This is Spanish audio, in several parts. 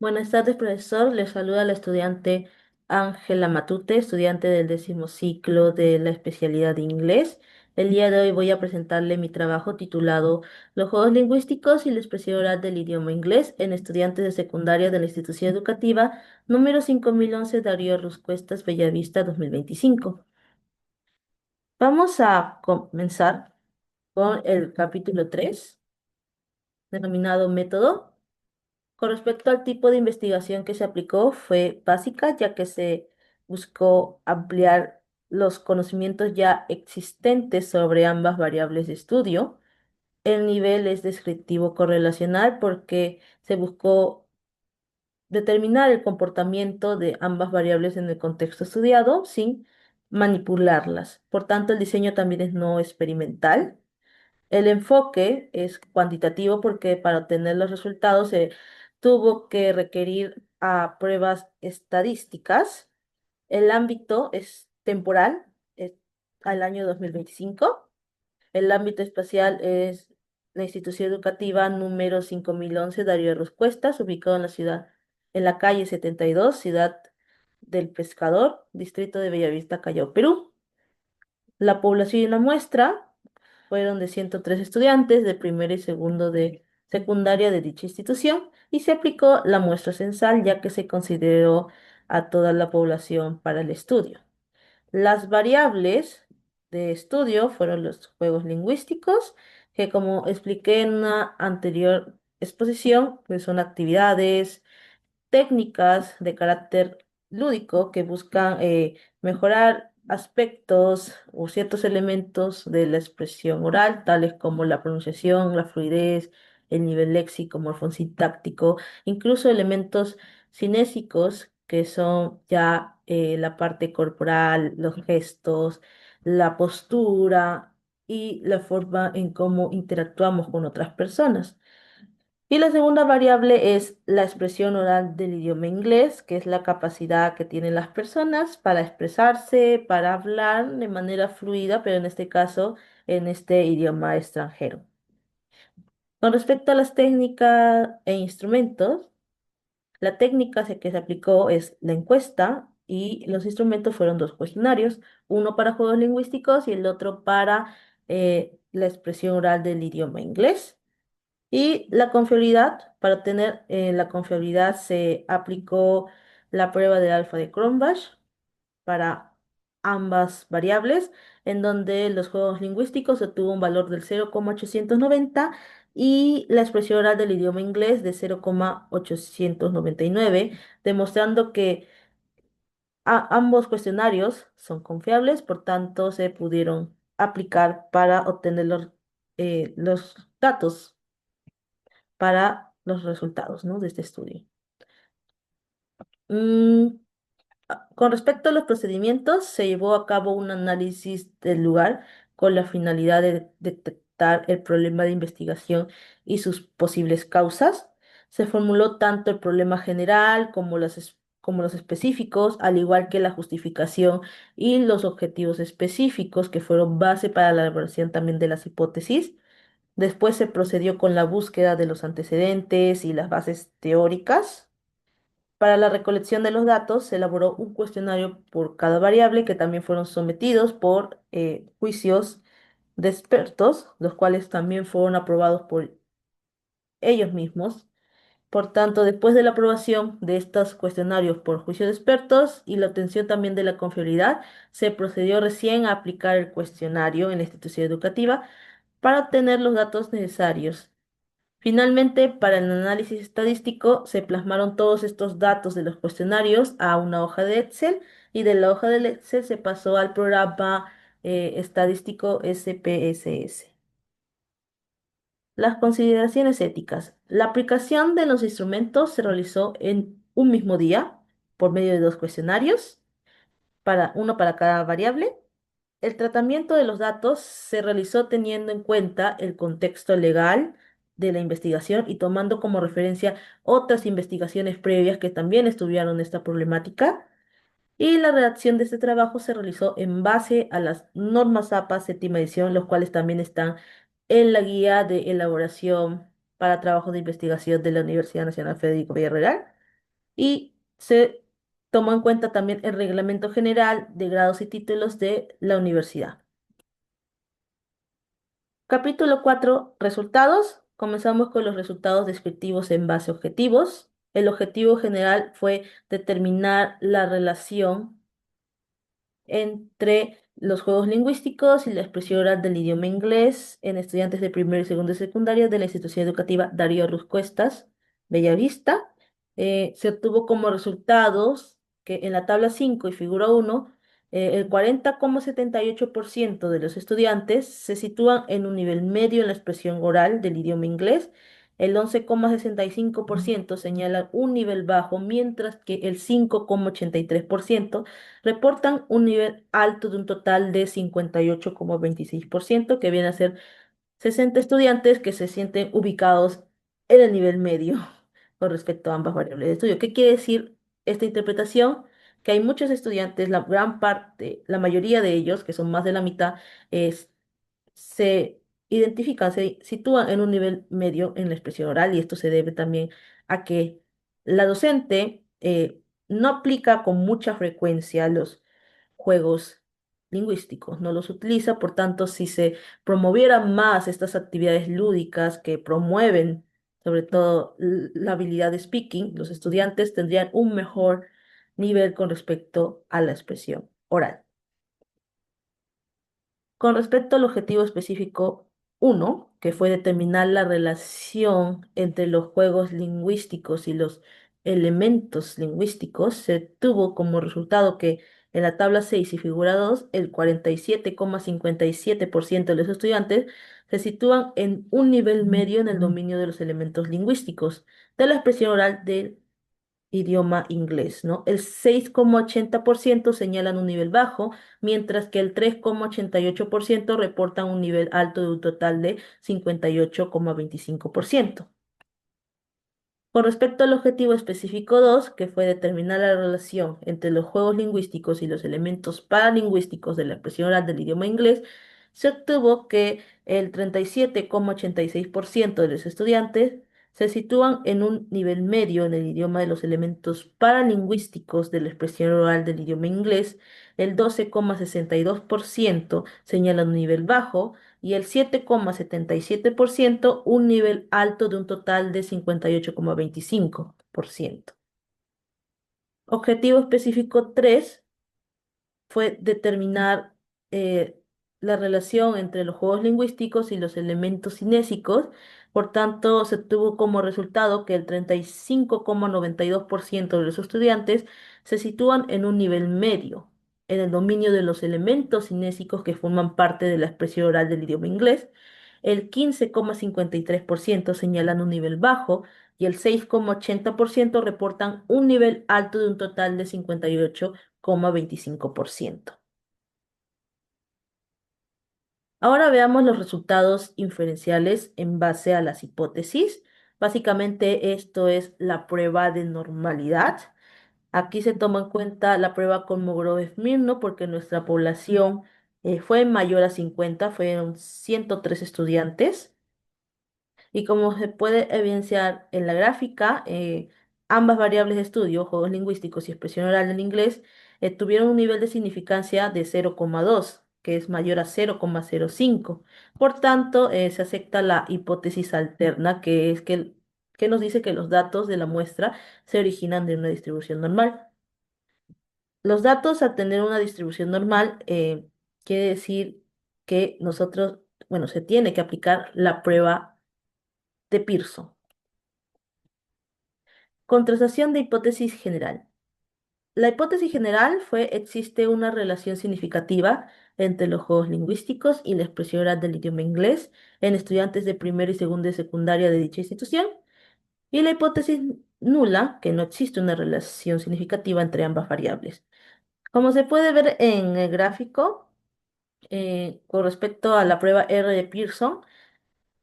Buenas tardes, profesor. Le saluda la estudiante Ángela Matute, estudiante del 10.º ciclo de la especialidad de inglés. El día de hoy voy a presentarle mi trabajo titulado Los juegos lingüísticos y la expresión oral del idioma inglés en estudiantes de secundaria de la institución educativa número 5011 Darío Ruz Cuestas, Bellavista 2025. Vamos a comenzar con el capítulo 3, denominado Método. Con respecto al tipo de investigación que se aplicó, fue básica, ya que se buscó ampliar los conocimientos ya existentes sobre ambas variables de estudio. El nivel es descriptivo correlacional porque se buscó determinar el comportamiento de ambas variables en el contexto estudiado sin manipularlas. Por tanto, el diseño también es no experimental. El enfoque es cuantitativo porque para obtener los resultados se tuvo que requerir a pruebas estadísticas. El ámbito es temporal, es al año 2025. El ámbito espacial es la institución educativa número 5011 Darío Ruz Cuestas, ubicado en la ciudad, en la calle 72, Ciudad del Pescador, distrito de Bellavista, Callao, Perú. La población y la muestra fueron de 103 estudiantes de primero y segundo de secundaria de dicha institución y se aplicó la muestra censal ya que se consideró a toda la población para el estudio. Las variables de estudio fueron los juegos lingüísticos, que como expliqué en una anterior exposición, pues son actividades técnicas de carácter lúdico que buscan mejorar aspectos o ciertos elementos de la expresión oral, tales como la pronunciación, la fluidez, el nivel léxico, morfosintáctico, incluso elementos cinésicos que son ya la parte corporal, los gestos, la postura y la forma en cómo interactuamos con otras personas. Y la segunda variable es la expresión oral del idioma inglés, que es la capacidad que tienen las personas para expresarse, para hablar de manera fluida, pero en este caso en este idioma extranjero. Con respecto a las técnicas e instrumentos, la técnica que se aplicó es la encuesta y los instrumentos fueron dos cuestionarios, uno para juegos lingüísticos y el otro para la expresión oral del idioma inglés. Y la confiabilidad, para obtener la confiabilidad se aplicó la prueba del alfa de Cronbach para ambas variables, en donde los juegos lingüísticos obtuvo un valor del 0,890 y la expresión oral del idioma inglés de 0,899, demostrando que ambos cuestionarios son confiables, por tanto se pudieron aplicar para obtener los datos para los resultados, ¿no?, de este estudio. Mm, con respecto a los procedimientos, se llevó a cabo un análisis del lugar con la finalidad de detectar el problema de investigación y sus posibles causas. Se formuló tanto el problema general como como los específicos, al igual que la justificación y los objetivos específicos que fueron base para la elaboración también de las hipótesis. Después se procedió con la búsqueda de los antecedentes y las bases teóricas. Para la recolección de los datos se elaboró un cuestionario por cada variable que también fueron sometidos por juicios de expertos, los cuales también fueron aprobados por ellos mismos. Por tanto, después de la aprobación de estos cuestionarios por juicio de expertos y la obtención también de la confiabilidad, se procedió recién a aplicar el cuestionario en la institución educativa para obtener los datos necesarios. Finalmente, para el análisis estadístico, se plasmaron todos estos datos de los cuestionarios a una hoja de Excel y de la hoja de Excel se pasó al programa estadístico SPSS. Las consideraciones éticas. La aplicación de los instrumentos se realizó en un mismo día por medio de dos cuestionarios, uno para cada variable. El tratamiento de los datos se realizó teniendo en cuenta el contexto legal de la investigación y tomando como referencia otras investigaciones previas que también estudiaron esta problemática. Y la redacción de este trabajo se realizó en base a las normas APA séptima edición, los cuales también están en la guía de elaboración para trabajo de investigación de la Universidad Nacional Federico Villarreal. y se tomó en cuenta también el reglamento general de grados y títulos de la universidad. Capítulo 4. Resultados. Comenzamos con los resultados descriptivos en base a objetivos. El objetivo general fue determinar la relación entre los juegos lingüísticos y la expresión oral del idioma inglés en estudiantes de primero y segundo de secundaria de la institución educativa Darío Ruz Cuestas, Bellavista. Se obtuvo como resultados que en la tabla 5 y figura 1, el 40,78% de los estudiantes se sitúan en un nivel medio en la expresión oral del idioma inglés. El 11,65% señala un nivel bajo, mientras que el 5,83% reportan un nivel alto de un total de 58,26%, que viene a ser 60 estudiantes que se sienten ubicados en el nivel medio con respecto a ambas variables de estudio. ¿Qué quiere decir esta interpretación? Que hay muchos estudiantes, la gran parte, la mayoría de ellos, que son más de la mitad, es se identifican, se sitúan en un nivel medio en la expresión oral, y esto se debe también a que la docente no aplica con mucha frecuencia los juegos lingüísticos, no los utiliza. Por tanto, si se promovieran más estas actividades lúdicas que promueven sobre todo la habilidad de speaking, los estudiantes tendrían un mejor nivel con respecto a la expresión oral. Con respecto al objetivo específico uno, que fue determinar la relación entre los juegos lingüísticos y los elementos lingüísticos, se tuvo como resultado que en la tabla 6 y figura 2, el 47,57% de los estudiantes se sitúan en un nivel medio en el dominio de los elementos lingüísticos de la expresión oral del idioma inglés, ¿no? El 6,80% señalan un nivel bajo, mientras que el 3,88% reportan un nivel alto de un total de 58,25%. Con respecto al objetivo específico 2, que fue determinar la relación entre los juegos lingüísticos y los elementos paralingüísticos de la expresión oral del idioma inglés, se obtuvo que el 37,86% de los estudiantes se sitúan en un nivel medio en el idioma de los elementos paralingüísticos de la expresión oral del idioma inglés, el 12,62% señalan un nivel bajo, y el 7,77% un nivel alto de un total de 58,25%. Objetivo específico 3 fue determinar la relación entre los juegos lingüísticos y los elementos cinésicos. Por tanto, se tuvo como resultado que el 35,92% de los estudiantes se sitúan en un nivel medio en el dominio de los elementos cinésicos que forman parte de la expresión oral del idioma inglés. El 15,53% señalan un nivel bajo, y el 6,80% reportan un nivel alto de un total de 58,25%. Ahora veamos los resultados inferenciales en base a las hipótesis. Básicamente esto es la prueba de normalidad. Aquí se toma en cuenta la prueba con Mogrovejo-Smirnov porque nuestra población fue mayor a 50, fueron 103 estudiantes. Y como se puede evidenciar en la gráfica, ambas variables de estudio, juegos lingüísticos y expresión oral en inglés, tuvieron un nivel de significancia de 0,2, que es mayor a 0,05. Por tanto, se acepta la hipótesis alterna, que nos dice que los datos de la muestra se originan de una distribución normal. Los datos, al tener una distribución normal, quiere decir que nosotros, bueno, se tiene que aplicar la prueba de Pearson. Contrastación de hipótesis general. La hipótesis general fue: existe una relación significativa entre los juegos lingüísticos y la expresión oral del idioma inglés en estudiantes de primero y segundo de secundaria de dicha institución. Y la hipótesis nula, que no existe una relación significativa entre ambas variables. Como se puede ver en el gráfico, con respecto a la prueba R de Pearson,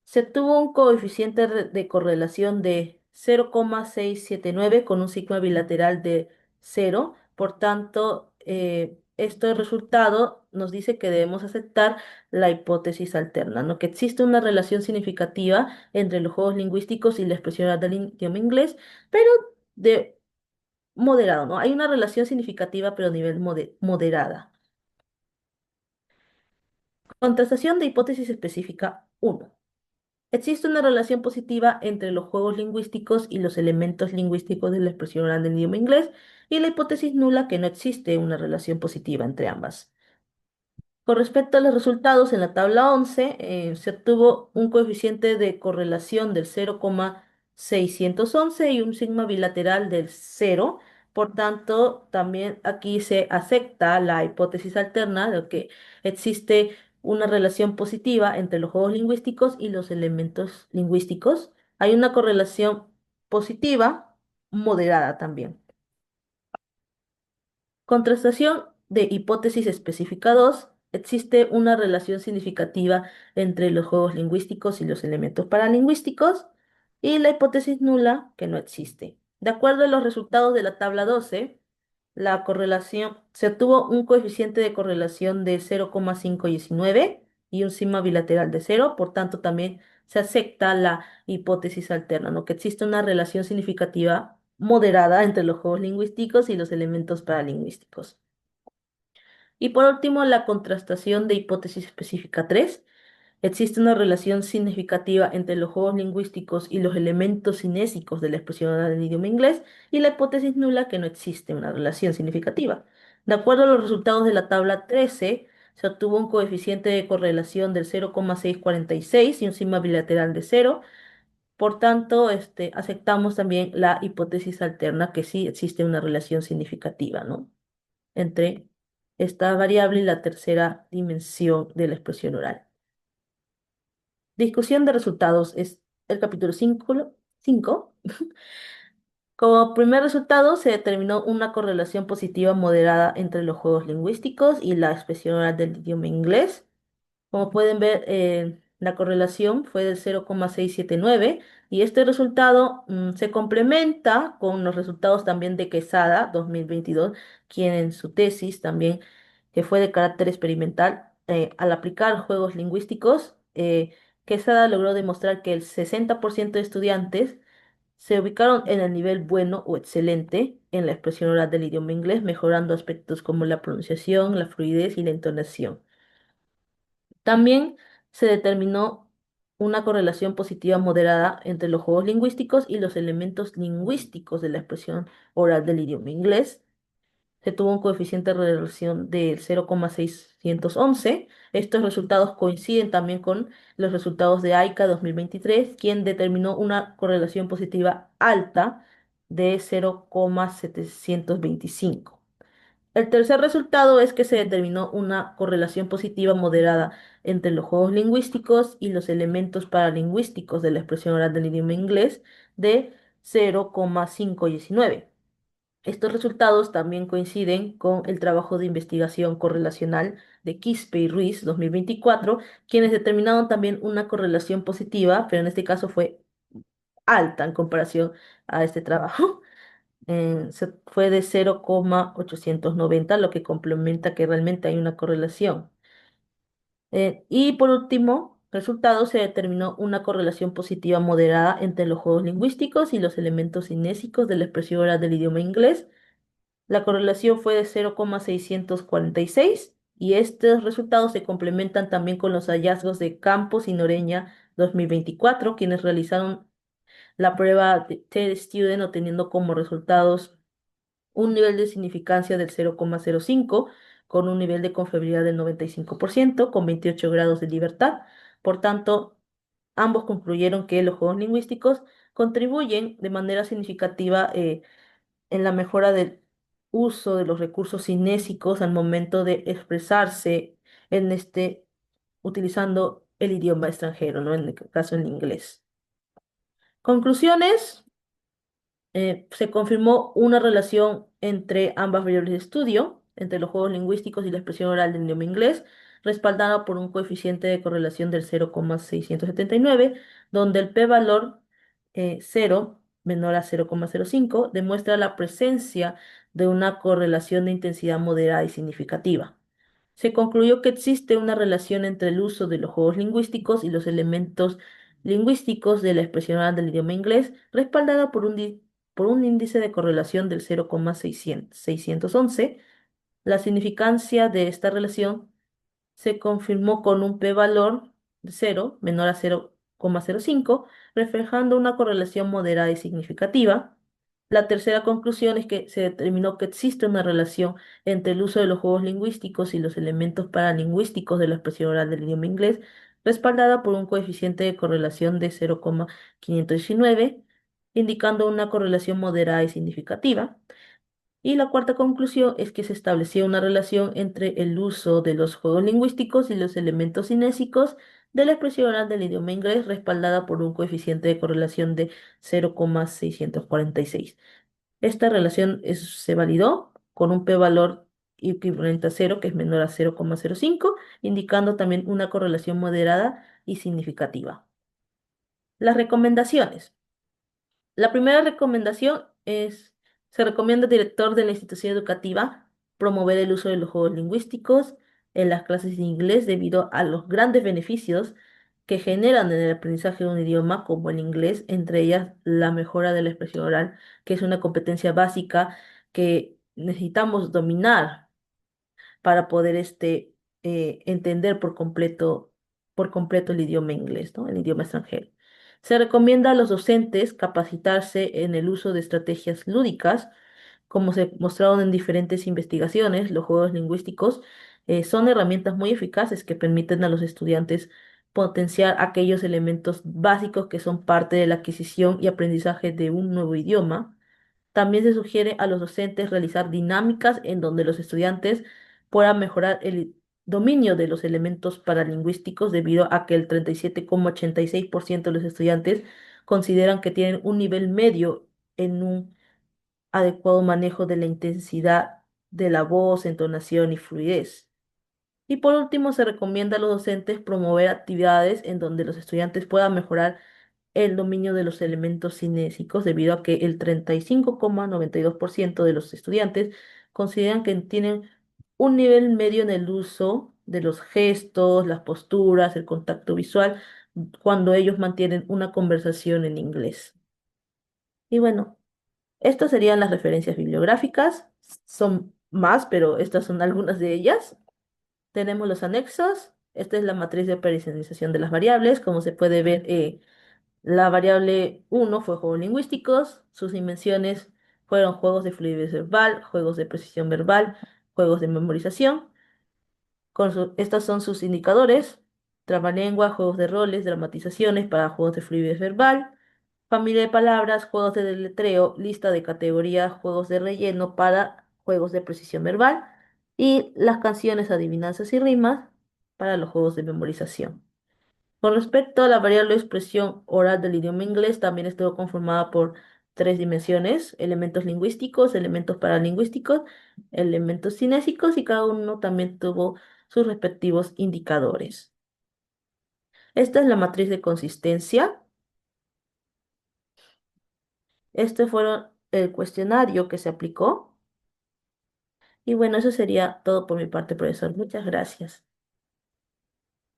se tuvo un coeficiente de correlación de 0,679 con un sigma bilateral de 0. Por tanto, este resultado nos dice que debemos aceptar la hipótesis alterna, ¿no? Que existe una relación significativa entre los juegos lingüísticos y la expresión oral del idioma inglés, pero moderado, ¿no? Hay una relación significativa, pero a nivel moderada. Contrastación de hipótesis específica uno. Existe una relación positiva entre los juegos lingüísticos y los elementos lingüísticos de la expresión oral del idioma inglés, y la hipótesis nula que no existe una relación positiva entre ambas. Con respecto a los resultados, en la tabla 11 se obtuvo un coeficiente de correlación del 0,611 y un sigma bilateral del 0. Por tanto, también aquí se acepta la hipótesis alterna de que existe una relación positiva entre los juegos lingüísticos y los elementos lingüísticos. Hay una correlación positiva moderada también. Contrastación de hipótesis específica 2. Existe una relación significativa entre los juegos lingüísticos y los elementos paralingüísticos. Y la hipótesis nula, que no existe. De acuerdo a los resultados de la tabla 12, la correlación se obtuvo un coeficiente de correlación de 0,519 y un sigma bilateral de 0. Por tanto, también se acepta la hipótesis alterna, ¿no? Que existe una relación significativa moderada entre los juegos lingüísticos y los elementos paralingüísticos. Y por último, la contrastación de hipótesis específica 3. Existe una relación significativa entre los juegos lingüísticos y los elementos cinésicos de la expresión oral del idioma inglés, y la hipótesis nula que no existe una relación significativa. De acuerdo a los resultados de la tabla 13, se obtuvo un coeficiente de correlación del 0,646 y un sigma bilateral de 0. Por tanto, aceptamos también la hipótesis alterna que sí existe una relación significativa, ¿no? Entre esta variable y la tercera dimensión de la expresión oral. Discusión de resultados es el capítulo 5. Como primer resultado, se determinó una correlación positiva moderada entre los juegos lingüísticos y la expresión oral del idioma inglés. Como pueden ver, la correlación fue del 0,679, y este resultado se complementa con los resultados también de Quesada 2022, quien en su tesis también, que fue de carácter experimental, al aplicar juegos lingüísticos, Quesada logró demostrar que el 60% de estudiantes se ubicaron en el nivel bueno o excelente en la expresión oral del idioma inglés, mejorando aspectos como la pronunciación, la fluidez y la entonación. También se determinó una correlación positiva moderada entre los juegos lingüísticos y los elementos lingüísticos de la expresión oral del idioma inglés. Se tuvo un coeficiente de relación del 0,611. Estos resultados coinciden también con los resultados de AICA 2023, quien determinó una correlación positiva alta de 0,725. El tercer resultado es que se determinó una correlación positiva moderada entre los juegos lingüísticos y los elementos paralingüísticos de la expresión oral del idioma inglés de 0,519. Estos resultados también coinciden con el trabajo de investigación correlacional de Quispe y Ruiz 2024, quienes determinaron también una correlación positiva, pero en este caso fue alta en comparación a este trabajo. Fue de 0,890, lo que complementa que realmente hay una correlación. Y por último, resultado, se determinó una correlación positiva moderada entre los juegos lingüísticos y los elementos cinésicos de la expresión oral del idioma inglés. La correlación fue de 0,646, y estos resultados se complementan también con los hallazgos de Campos y Noreña 2024, quienes realizaron la prueba de TED Student obteniendo como resultados un nivel de significancia del 0,05, con un nivel de confiabilidad del 95%, con 28 grados de libertad. Por tanto, ambos concluyeron que los juegos lingüísticos contribuyen de manera significativa en la mejora del uso de los recursos cinésicos al momento de expresarse en utilizando el idioma extranjero, ¿no? En el caso el inglés. Conclusiones. Se confirmó una relación entre ambas variables de estudio, entre los juegos lingüísticos y la expresión oral del idioma inglés, respaldada por un coeficiente de correlación del 0,679, donde el p-valor 0 menor a 0,05 demuestra la presencia de una correlación de intensidad moderada y significativa. Se concluyó que existe una relación entre el uso de los juegos lingüísticos y los elementos lingüísticos de la expresión oral del idioma inglés, respaldada por un por un índice de correlación del 0,611. La significancia de esta relación se confirmó con un p-valor de 0 menor a 0,05, reflejando una correlación moderada y significativa. La tercera conclusión es que se determinó que existe una relación entre el uso de los juegos lingüísticos y los elementos paralingüísticos de la expresión oral del idioma inglés, respaldada por un coeficiente de correlación de 0,519, indicando una correlación moderada y significativa. Y la cuarta conclusión es que se establecía una relación entre el uso de los juegos lingüísticos y los elementos cinésicos de la expresión oral del idioma inglés, respaldada por un coeficiente de correlación de 0,646. Esta relación se validó con un p-valor equivalente a 0, que es menor a 0,05, indicando también una correlación moderada y significativa. Las recomendaciones. La primera recomendación es, se recomienda al director de la institución educativa promover el uso de los juegos lingüísticos en las clases de inglés debido a los grandes beneficios que generan en el aprendizaje de un idioma como el inglés, entre ellas la mejora de la expresión oral, que es una competencia básica que necesitamos dominar para poder entender por completo el idioma inglés, ¿no? El idioma extranjero. Se recomienda a los docentes capacitarse en el uso de estrategias lúdicas, como se mostraron en diferentes investigaciones. Los juegos lingüísticos son herramientas muy eficaces que permiten a los estudiantes potenciar aquellos elementos básicos que son parte de la adquisición y aprendizaje de un nuevo idioma. También se sugiere a los docentes realizar dinámicas en donde los estudiantes puedan mejorar el dominio de los elementos paralingüísticos debido a que el 37,86% de los estudiantes consideran que tienen un nivel medio en un adecuado manejo de la intensidad de la voz, entonación y fluidez. Y por último, se recomienda a los docentes promover actividades en donde los estudiantes puedan mejorar el dominio de los elementos cinésicos, debido a que el 35,92% de los estudiantes consideran que tienen un nivel medio en el uso de los gestos, las posturas, el contacto visual, cuando ellos mantienen una conversación en inglés. Y bueno, estas serían las referencias bibliográficas. Son más, pero estas son algunas de ellas. Tenemos los anexos. Esta es la matriz de operacionalización de las variables. Como se puede ver, la variable 1 fue juegos lingüísticos. Sus dimensiones fueron juegos de fluidez verbal, juegos de precisión verbal, juegos de memorización. Estos son sus indicadores: trabalengua, juegos de roles, dramatizaciones para juegos de fluidez verbal, familia de palabras, juegos de deletreo, lista de categorías, juegos de relleno para juegos de precisión verbal, y las canciones, adivinanzas y rimas para los juegos de memorización. Con respecto a la variable expresión oral del idioma inglés, también estuvo conformada por tres dimensiones: elementos lingüísticos, elementos paralingüísticos, elementos cinésicos, y cada uno también tuvo sus respectivos indicadores. Esta es la matriz de consistencia. Este fue el cuestionario que se aplicó. Y bueno, eso sería todo por mi parte, profesor. Muchas gracias.